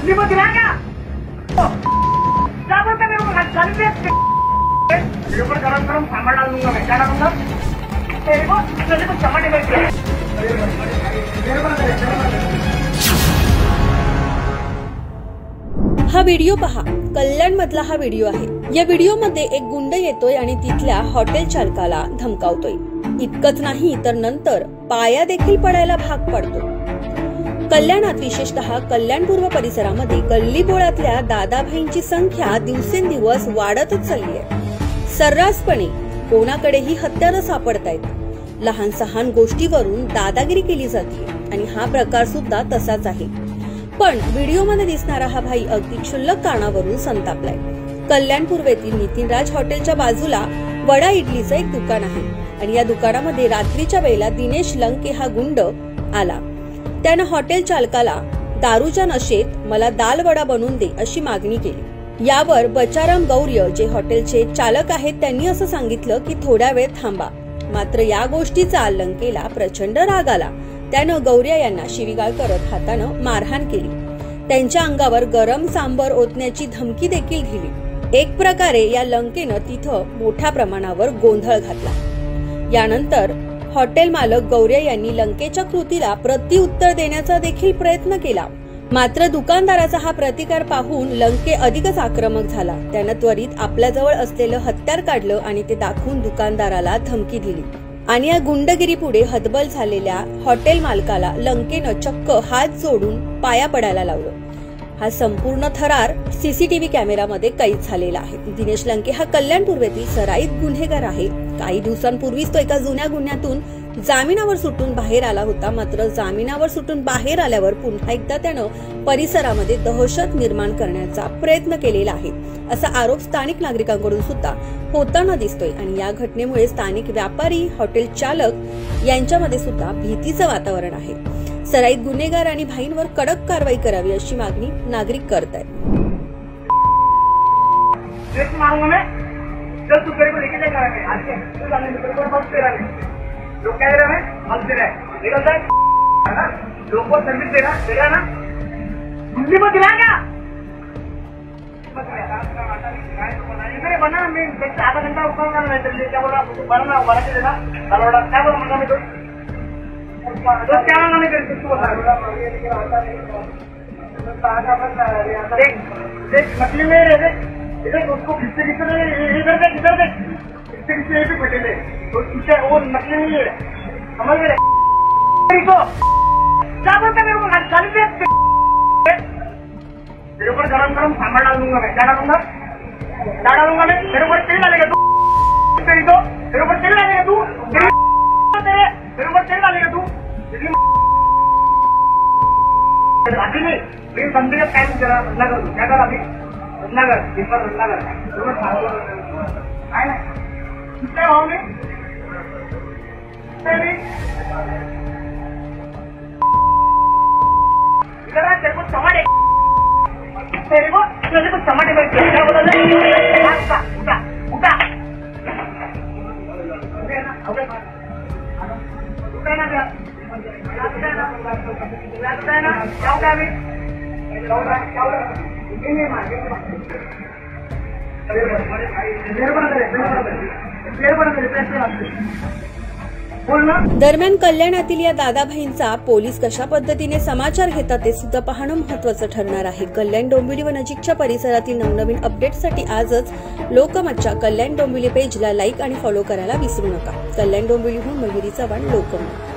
मुझे दिलाएगा क्या बोलते मेरे को ऊपर गरम गरम सामान डाल दूंगा मैं। क्या डालूंगा तेरे को टमाटे में। हा व्हिडिओ पहा, कल्याण मधला हा व्हिडिओ आहे। या व्हिडिओमध्ये एक गुंड येतोय आणि तिथल्या हॉटेल चालकाला धमकावतोय। इतकंच नाही तर नंतर पाया देखील पडायला भाग पडतो। कल्याणात विशेषतः कल्याण पूर्व परिसरामध्ये गल्ली बोळातल्या दादाभाईंची संख्या दिवसेंदिवस वाढतच चालली आहे। सर्रासपणे कोणाकडेही हत्यारं सापडतायत। लहान सहान गोष्टीवरून दादागिरी केली जाते आणि हा प्रकार सुद्धा तसाच आहे। पण व्हिडिओमध्ये दिसणारा हा भाई अगदी क्षुल्लक कारणावरून संतापलाय। कल्याण पूर्वेतील नितीनराज हॉटेलच्या बाजूला वडा इडलीचं एक दुकान आहे आणि या दुकानामध्ये रात्रीच्या वेळेला दिनेश लंके हा गुंड आला। त्यानं हॉटेल चालकाला दारूच्या नशेत मला दाल वडा बनवून दे अशी मागणी केली। यावर बचाराम गौर्य जे हॉटेलचे चालक आहेत त्यांनी असं सांगितलं की थोड्या वेळ थांबा। मात्र या गोष्टीचा लंकेला प्रचंड राग आला। त्यानं गौर्या यांना शिवीगाळ करत हातानं मारहाण केली। त्यांच्या अंगावर गरम सांबर ओतण्याची धमकी देखील दिली। एक प्रकारे या लंकेनं तिथं मोठ्या प्रमाणावर गोंधळ घातला। यानंतर हॉटेल मालक गौर्या यांनी लंकेच्या कृतीला प्रत्युत्तर देण्याचा देखील प्रयत्न केला। मात्र दुकानदाराचा हा प्रतिकार पाहून लंके अधिकच आक्रमक झाला। त्यानं त्वरित आपल्याजवळ असलेलं हत्यार काढलं आणि ते दाखवून दुकानदाराला धमकी दिली आणि या गुंडगिरी पुढे हतबल झालेल्या हॉटेल मालकाला लंकेनं चक्क हात जोडून पाया पडायला लावलं। हा संपूर्ण थरार सीसीटीव्ही कॅमेरामध्ये कैद झालेला आहे। दिनेश लंके हा कल्याण पूर्वेतील सराईत गुन्हेगार आहे। काही दिवसांपूर्वीच तो एका जुन्या गुन्ह्यातून जामिनावर सुटून बाहेर आला होता। मात्र जामिनावर सुटून बाहेर आल्यावर पुन्हा एकदा त्यानं परिसरामध्ये दहशत निर्माण करण्याचा प्रयत्न केलेला आहे असा आरोप स्थानिक नागरिकांकडून सुद्धा होताना दिसतोय आणि या घटनेमुळे स्थानिक व्यापारी हॉटेल चालक यांच्यामध्ये सुद्धा भीतीचं वातावरण आहे। सराईत गुन्हेगार आणि भाईंवर कडक कारवाई करावी अशी मागणी नागरिक करत आहेत। लोग क्या दे रहे हैं हम दे रहे हैं निकल जाए लोग को सर्विस देगा ना मुझे मत दिलाएगा मेरे बना मैं आधा घंटा रुकूंगा मैं क्या बोल रहा बना बना के देना बड़ा क्या बोल रहा मैं तो क्या मांगा मैं देख मछली में रहे उसको किससे इधर देख किससे भी फटे थे तो वो नकली नहीं है समझ गए को क्या बोलते मेरे को गाली दे तेरे ऊपर गरम गरम सामान डाल दूंगा मैं। क्या डालूंगा मैं तेरे ऊपर तेल डालेगा तू तेरे ऊपर तेल डालेगा तू तेरे ऊपर तेल डालेगा तू अभी नहीं मेरी बंदे का टाइम जरा बदला कर क्या कर अभी बदला कर कितने होंगे तेरे को टमाटे में क्या बोला उठा दरम्यान कल्याणातील या दादाभाईंचा पोलीस कशा पद्धतीने समाचार घेतात ते सुद्धा पाहणं महत्त्वाचं ठरणार आहे। कल्याण डोंबिवली व नजीकच्या परिसरातील नवनवीन अपडेट्ससाठी आजच लोकमतच्या कल्याण डोंबिवली पेजला लाईक आणि फॉलो करायला विसरू नका। कल्याण डोंबिवलीहून मयुरी चव्हाण, लोकमत।